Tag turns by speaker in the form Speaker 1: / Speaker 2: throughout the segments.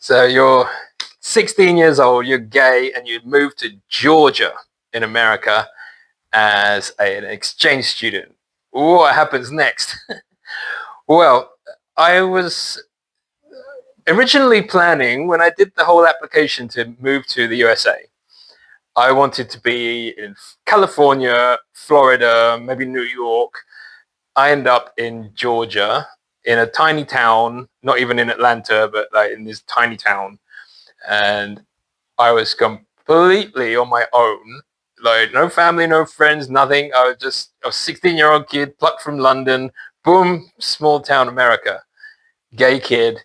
Speaker 1: So you're 16 years old, you're gay, and you moved to Georgia in America as an exchange student. What happens next? Well, I was originally planning when I did the whole application to move to the USA. I wanted to be in California, Florida, maybe New York. I end up in Georgia in a tiny town, not even in Atlanta, but like in this tiny town. And I was completely on my own, like no family, no friends, nothing. I was just a 16-year-old kid plucked from London, boom, small town America, gay kid,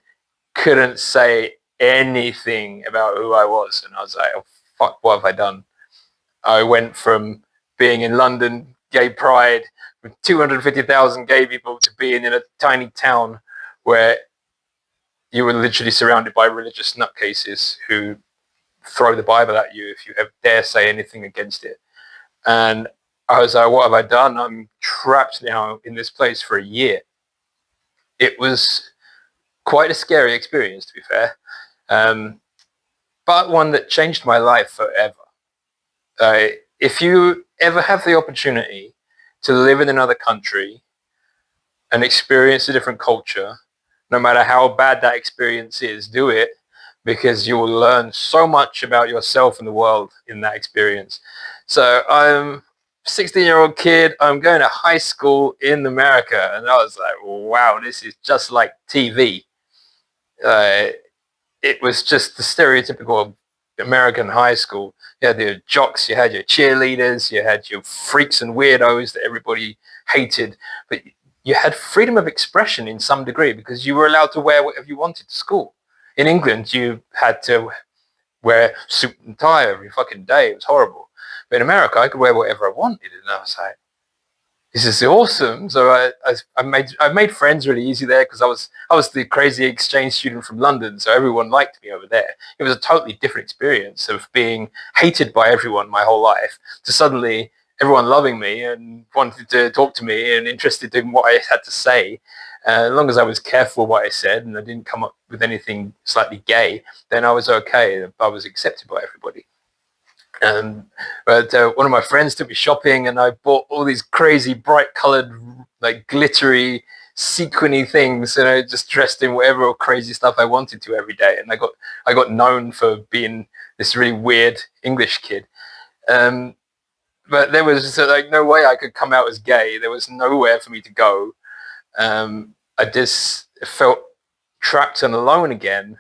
Speaker 1: couldn't say anything about who I was. And I was like, oh, fuck, what have I done? I went from being in London, gay pride, with 250,000 gay people to being in a tiny town where you were literally surrounded by religious nutcases who throw the Bible at you if you dare say anything against it. And I was like, what have I done? I'm trapped now in this place for a year. It was quite a scary experience, to be fair, but one that changed my life forever. If you ever have the opportunity to live in another country and experience a different culture, no matter how bad that experience is, do it, because you will learn so much about yourself and the world in that experience. So I'm a 16-year-old kid. I'm going to high school in America. And I was like, wow, this is just like TV. It was just the stereotypical American high school. You had your jocks, you had your cheerleaders, you had your freaks and weirdos that everybody hated. But you had freedom of expression in some degree because you were allowed to wear whatever you wanted to school. In England, you had to wear suit and tie every fucking day. It was horrible. But in America, I could wear whatever I wanted. And I was like, this is awesome. So I made friends really easy there because I was the crazy exchange student from London, so everyone liked me over there. It was a totally different experience of being hated by everyone my whole life to suddenly everyone loving me and wanted to talk to me and interested in what I had to say. As long as I was careful what I said and I didn't come up with anything slightly gay, then I was okay. I was accepted by everybody. But one of my friends took me shopping and I bought all these crazy bright colored, like glittery, sequiny things, and I just dressed in whatever crazy stuff I wanted to every day. And I got known for being this really weird English kid. Um, but there was like no way I could come out as gay. There was nowhere for me to go. I just felt trapped and alone again.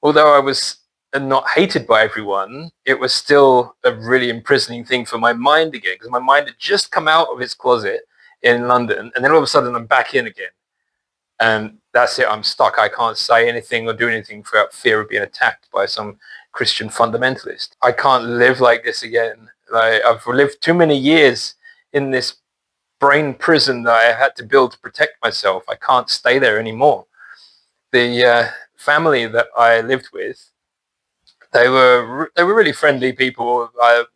Speaker 1: Although I was not hated by everyone, it was still a really imprisoning thing for my mind again, because my mind had just come out of its closet in London, and then all of a sudden I'm back in again. And that's it, I'm stuck. I can't say anything or do anything without fear of being attacked by some Christian fundamentalist. I can't live like this again. Like, I've lived too many years in this brain prison that I had to build to protect myself. I can't stay there anymore. The family that I lived with, they were really friendly people.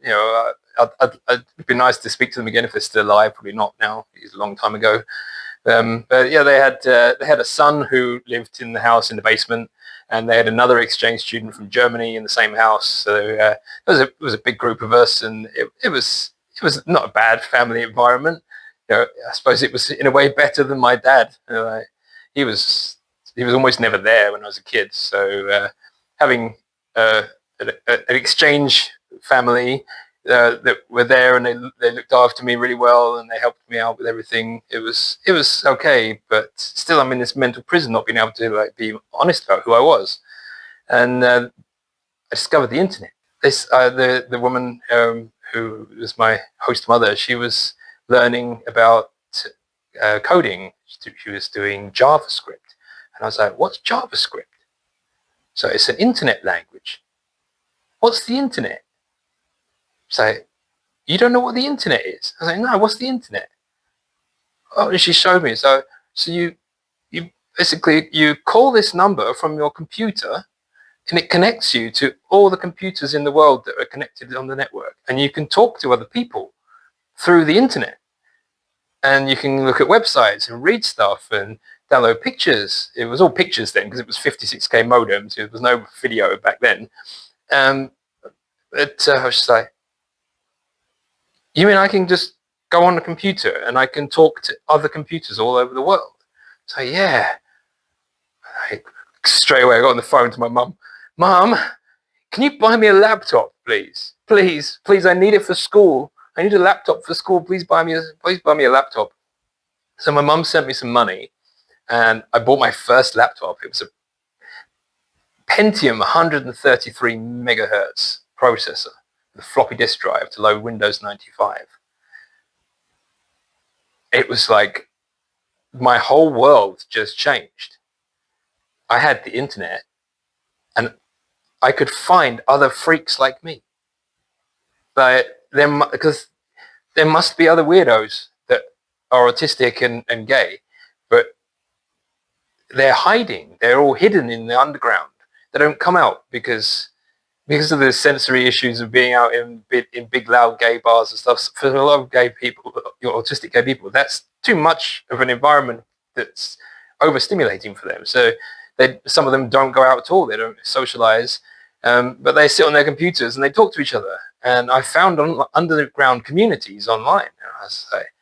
Speaker 1: It'd be nice to speak to them again if they're still alive. Probably not now. It's a long time ago. But yeah, they had a son who lived in the house in the basement, and they had another exchange student from Germany in the same house. So it was a big group of us, and it was not a bad family environment. I suppose it was in a way better than my dad. He was almost never there when I was a kid. So having an exchange family that were there, and they looked after me really well, and they helped me out with everything. It was okay, but still I'm in this mental prison, not being able to be honest about who I was. And I discovered the internet. The woman who was my host mother, she was learning about coding. She was doing JavaScript, and I was like, "What's JavaScript?" So it's an internet language. What's the internet? So you don't know what the internet is? I was like, no, what's the internet? Oh, and she showed me. So you basically you call this number from your computer, and it connects you to all the computers in the world that are connected on the network, and you can talk to other people through the internet, and you can look at websites and read stuff and download pictures. It was all pictures then because it was 56K modems. There was no video back then. But I was just like, you mean I can just go on the computer and I can talk to other computers all over the world? So yeah. Straight away I got on the phone to my mum. Mum, can you buy me a laptop, please? Please, please, I need it for school. I need a laptop for school. Please buy me a laptop. So my mum sent me some money and I bought my first laptop. It was a Pentium 133 megahertz processor with a floppy disk drive to load Windows 95. It was like my whole world just changed. I had the internet and I could find other freaks like me. But because there must be other weirdos that are autistic and gay, but they're hiding. They're all hidden in the underground. They don't come out because of the sensory issues of being out in big loud gay bars and stuff. For a lot of gay people, autistic gay people, that's too much of an environment that's overstimulating for them. So some of them don't go out at all. They don't socialize, but they sit on their computers and they talk to each other. And I found underground communities online. And I was like,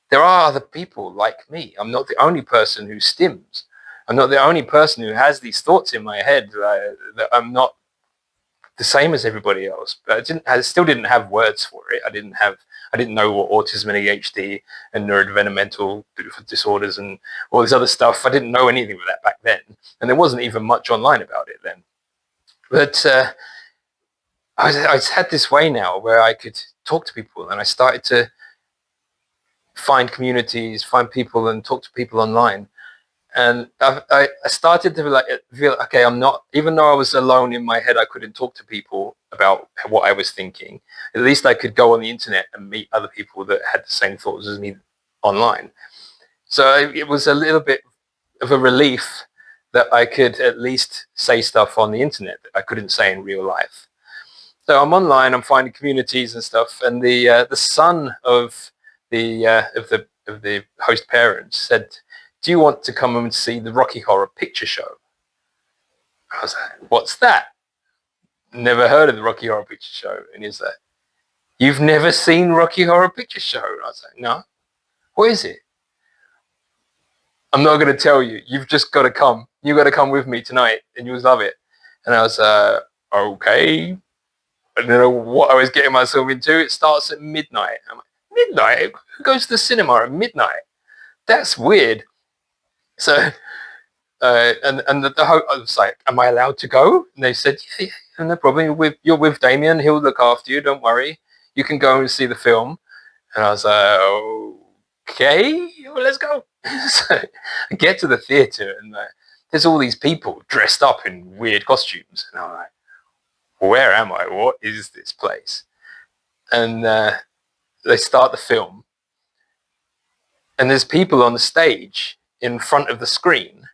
Speaker 1: there are other people like me. I'm not the only person who stims. I'm not the only person who has these thoughts in my head. That I'm not the same as everybody else. But I still didn't have words for it. I didn't know what autism and ADHD and neurodevelopmental disorders and all this other stuff. I didn't know anything of that back then, and there wasn't even much online about it then. But I had this way now where I could talk to people, and I started to find communities, find people, and talk to people online. And I started to feel, okay, I'm not, even though I was alone in my head, I couldn't talk to people about what I was thinking. At least I could go on the internet and meet other people that had the same thoughts as me online. So it was a little bit of a relief that I could at least say stuff on the internet that I couldn't say in real life. So I'm online, I'm finding communities and stuff, and the son of the host parents said, do you want to come and see the Rocky Horror Picture Show? I was like, what's that? Never heard of the Rocky Horror Picture Show. And he's like, you've never seen Rocky Horror Picture Show? I was like, no. What is it? I'm not going to tell you. You've just got to come. You've got to come with me tonight and you'll love it. And I was okay. I don't know what I was getting myself into. It starts at midnight. I'm like, midnight? Who goes to the cinema at midnight? That's weird. So, and I was like, am I allowed to go? And they said, yeah, no problem. You're with Damien. He'll look after you. Don't worry. You can go and see the film. And I was like, okay, well, let's go. So I get to the theater and there's all these people dressed up in weird costumes. And I'm like, where am I? What is this place? And they start the film. And there's people on the stage in front of the screen,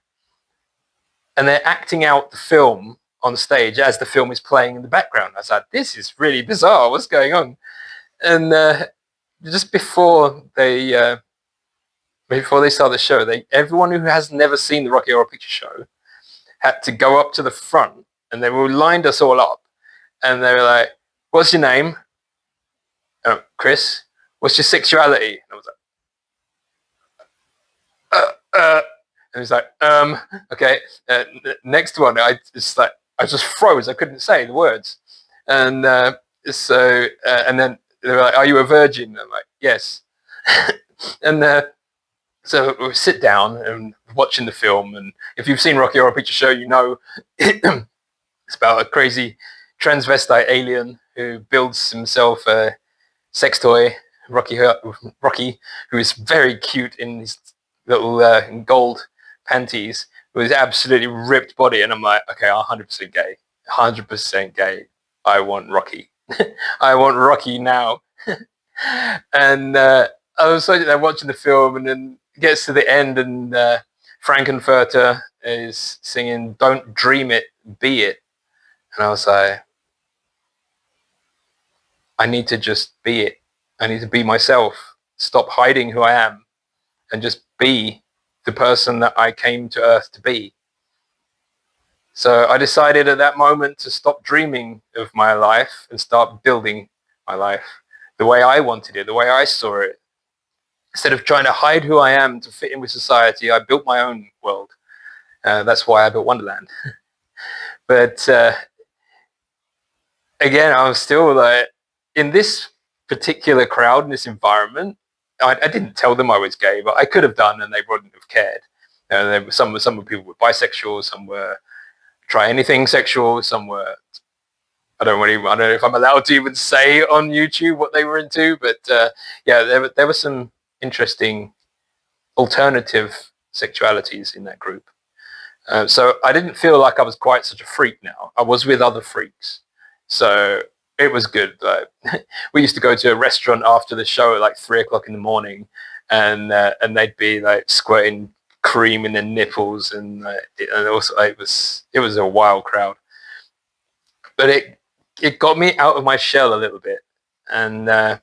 Speaker 1: and they're acting out the film on stage as the film is playing in the background. I was like, this is really bizarre. What's going on? And just before they start the show, everyone who has never seen the Rocky Horror Picture Show had to go up to the front, and they lined us all up, and they were like, what's your name? Chris. What's your sexuality? And I was like, and he's like, okay. Next one, I just froze. I couldn't say the words. And and then they were like, are you a virgin? And I'm like, yes. And so we sit down and watching the film. And if you've seen Rocky Horror Picture Show, you know it's about a crazy transvestite alien who builds himself a sex toy, Rocky, who is very cute in his little gold panties with his absolutely ripped body. And I'm like, okay, 100% gay. 100% gay. I want Rocky. I want Rocky now. And I was sitting there watching the film, and then it gets to the end, and Frankenfurter is singing Don't Dream It, Be It. And I was like, I need to just be it. I need to be myself. Stop hiding who I am and just be the person that I came to Earth to be. So I decided at that moment to stop dreaming of my life and start building my life the way I wanted it, the way I saw it. Instead of trying to hide who I am to fit in with society, I built my own world. That's why I built Wonderland. But again, I was still like, in this particular crowd, in this environment, I didn't tell them I was gay, but I could have done, and they wouldn't have cared. There were some people were bisexual, some were try anything sexual, some were I don't know if I'm allowed to even say on YouTube what they were into, but yeah, there were some interesting alternative sexualities in that group. So I didn't feel like I was quite such a freak now. I was with other freaks. So it was good. We used to go to a restaurant after the show at like 3 o'clock in the morning, and they'd be like squirting cream in their nipples, and also it was a wild crowd. But it got me out of my shell a little bit, and I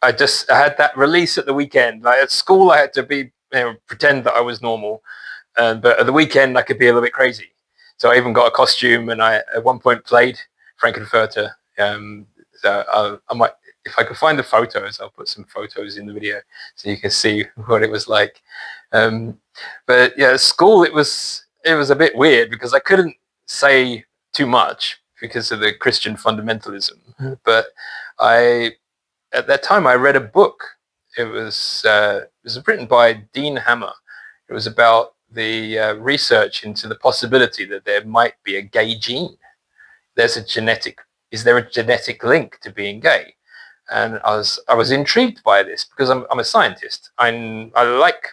Speaker 1: had that release at the weekend. Like at school, I had to be pretend that I was normal, but at the weekend I could be a little bit crazy. So I even got a costume, and I at one point played Frankenfurter. So I might, if I could find the photos, I'll put some photos in the video so you can see what it was like. But yeah, at school it was a bit weird because I couldn't say too much because of the Christian fundamentalism. But at that time I read a book. It was written by Dean Hammer. It was about the research into the possibility that there might be a gay gene. Is there a genetic link to being gay? And I was intrigued by this because I'm a scientist. I like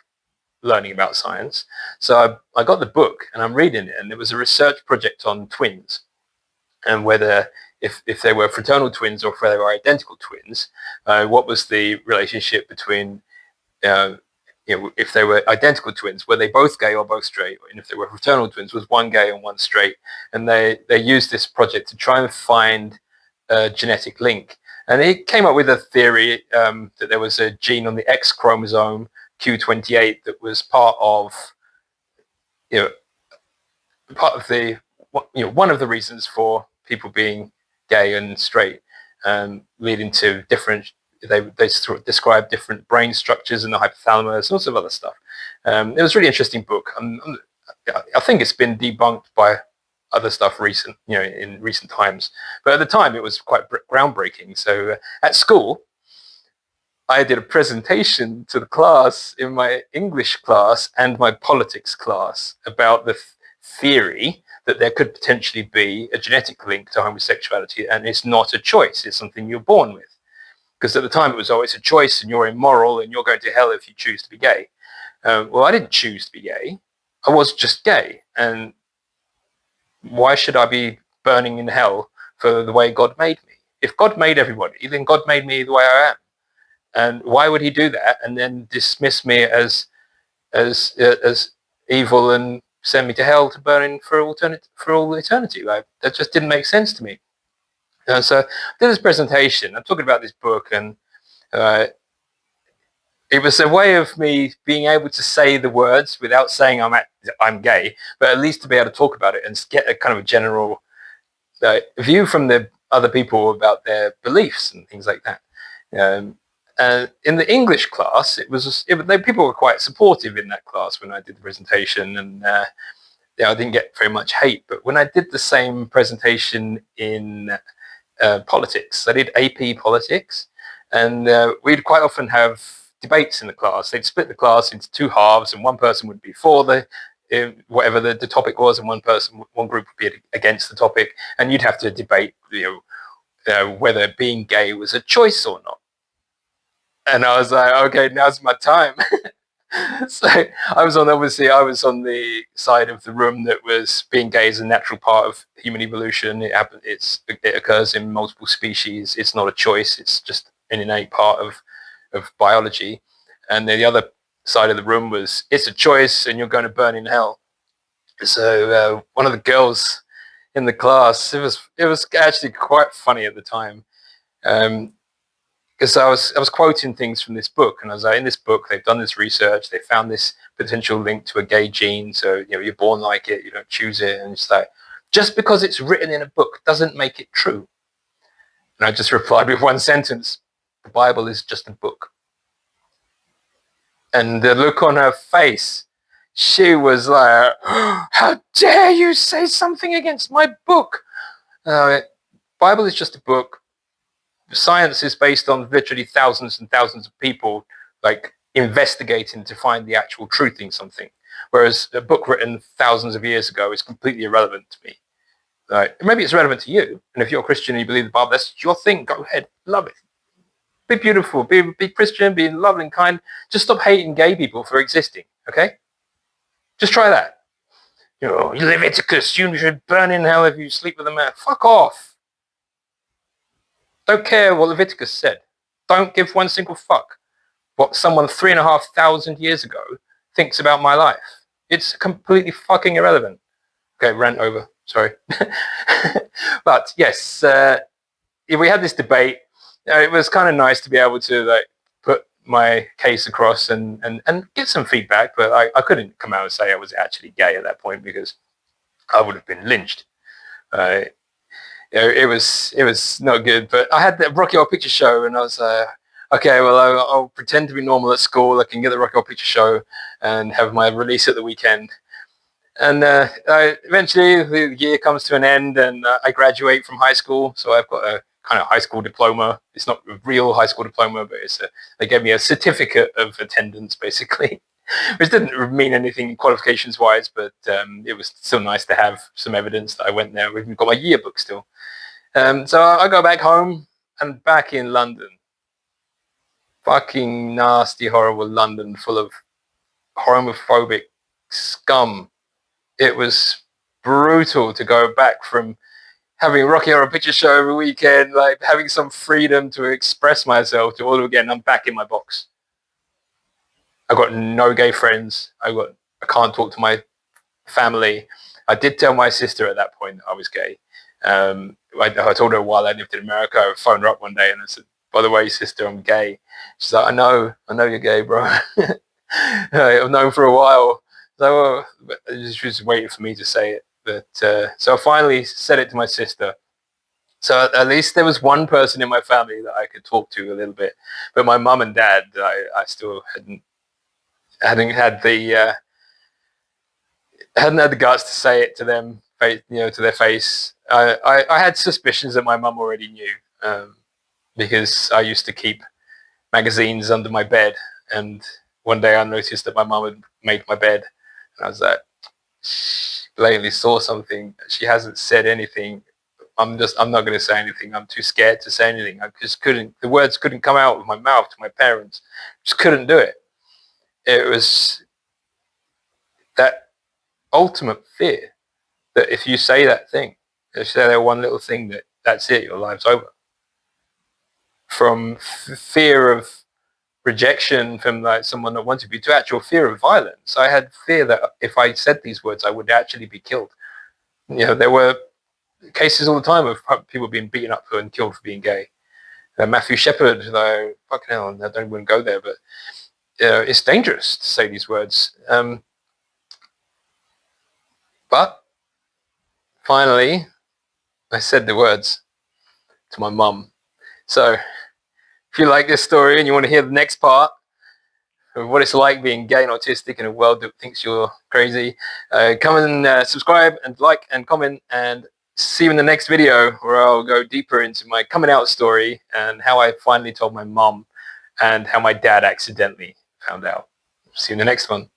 Speaker 1: learning about science. So I got the book and I'm reading it, and it was a research project on twins and whether if they were fraternal twins or if they were identical twins, what was the relationship between if they were identical twins, were they both gay or both straight? And if they were fraternal twins, was one gay and one straight? And they used this project to try and find a genetic link. And it came up with a theory that there was a gene on the X chromosome, Q28, that was part of the one of the reasons for people being gay and straight, leading to different. They sort of describe different brain structures in the hypothalamus, and lots of other stuff. It was a really interesting book. I think it's been debunked by other stuff in recent times, but at the time it was quite groundbreaking. So at school, I did a presentation to the class in my English class and my politics class about the theory that there could potentially be a genetic link to homosexuality, and it's not a choice, it's something you're born with. Because at the time it was always a choice and you're immoral and you're going to hell if you choose to be gay. Well, I didn't choose to be gay. I was just gay. And why should I be burning in hell for the way God made me? If God made everybody, then God made me the way I am. And why would he do that and then dismiss me as evil and send me to hell to burn in for all eternity? Like, that just didn't make sense to me. So I did this presentation. I'm talking about this book, and it was a way of me being able to say the words without saying I'm gay, but at least to be able to talk about it and get a kind of a general view from the other people about their beliefs and things like that. In the English class, people were quite supportive in that class when I did the presentation, and I didn't get very much hate. But when I did the same presentation in politics, I did AP politics, and we'd quite often have debates in the class. They'd split the class into two halves, and one person would be for whatever the topic was, and one group would be against the topic, and you'd have to debate whether being gay was a choice or not. And I was like, okay, now's my time. So I was on the side of the room that was being gay is a natural part of human evolution. It occurs in multiple species. It's not a choice. It's just an innate part of biology. And then the other side of the room was, it's a choice and you're going to burn in hell. So one of the girls in the class, it was actually quite funny at the time. because I was quoting things from this book, and I was like, in this book, they've done this research, they found this potential link to a gay gene, so you're born like it, you don't choose it, and it's like, just because it's written in a book doesn't make it true. And I just replied with one sentence: the Bible is just a book. And the look on her face, she was like, how dare you say something against my book? Bible is just a book. Science is based on literally thousands and thousands of people like investigating to find the actual truth in something. Whereas a book written thousands of years ago is completely irrelevant to me. Maybe it's relevant to you. And if you're a Christian and you believe the Bible, that's your thing. Go ahead. Love it. Be beautiful, be Christian, be loving and kind. Just stop hating gay people for existing, okay? Just try that. Leviticus, you should burn in hell if you sleep with a man. Fuck off. Don't care what Leviticus said. Don't give one single fuck what someone 3,500 years ago thinks about my life. It's completely fucking irrelevant. Okay, rant over. Sorry. But yes, we had this debate. It was kind of nice to be able to put my case across and get some feedback, but I couldn't come out and say I was actually gay at that point because I would have been lynched. It was not good. But I had the Rocky Horror Picture Show, and I was okay. Well, I'll pretend to be normal at school. I can get the Rocky Horror Picture Show and have my release at the weekend. And eventually the year comes to an end, and I graduate from high school. So I've got a kind of high school diploma. It's not a real high school diploma, but they gave me a certificate of attendance, basically, which didn't mean anything qualifications-wise, but it was still nice to have some evidence that I went there. We've got my yearbook still. So I go back home, and back in London, fucking nasty, horrible London, full of homophobic scum. It was brutal to go back from having Rocky Horror Picture Show every weekend, like having some freedom to express myself, to all of again, I'm back in my box. I've got no gay friends. I can't talk to my family. I did tell my sister at that point that I was gay. I told her while I lived in America. I phoned her up one day and I said, by the way, sister, I'm gay. She's like, I know you're gay, bro. I've known for a while. So she was waiting for me to say it. But so I finally said it to my sister. So at least there was one person in my family that I could talk to a little bit. But my mum and dad, I still hadn't had the guts to say it to them, to their face. I had suspicions that my mum already knew, because I used to keep magazines under my bed, and one day I noticed that my mum had made my bed, and I was like, she blatantly saw something. She hasn't said anything. I'm not going to say anything. I'm too scared to say anything. I just couldn't. The words couldn't come out of my mouth to my parents. Just couldn't do it. It was that ultimate fear that if you say that thing, if you say that one little thing, that's it, your life's over. From fear of rejection from someone that wanted me to actual fear of violence. I had fear that if I said these words, I would actually be killed. There were cases all the time of people being beaten up and killed for being gay. Matthew Shepard, fucking hell, I don't even go there, but it's dangerous to say these words. But finally, I said the words to my mum. So if you like this story and you want to hear the next part of what it's like being gay and autistic in a world that thinks you're crazy, come and subscribe and like and comment, and see you in the next video where I'll go deeper into my coming out story and how I finally told my mum and how my dad accidentally found out. See you in the next one.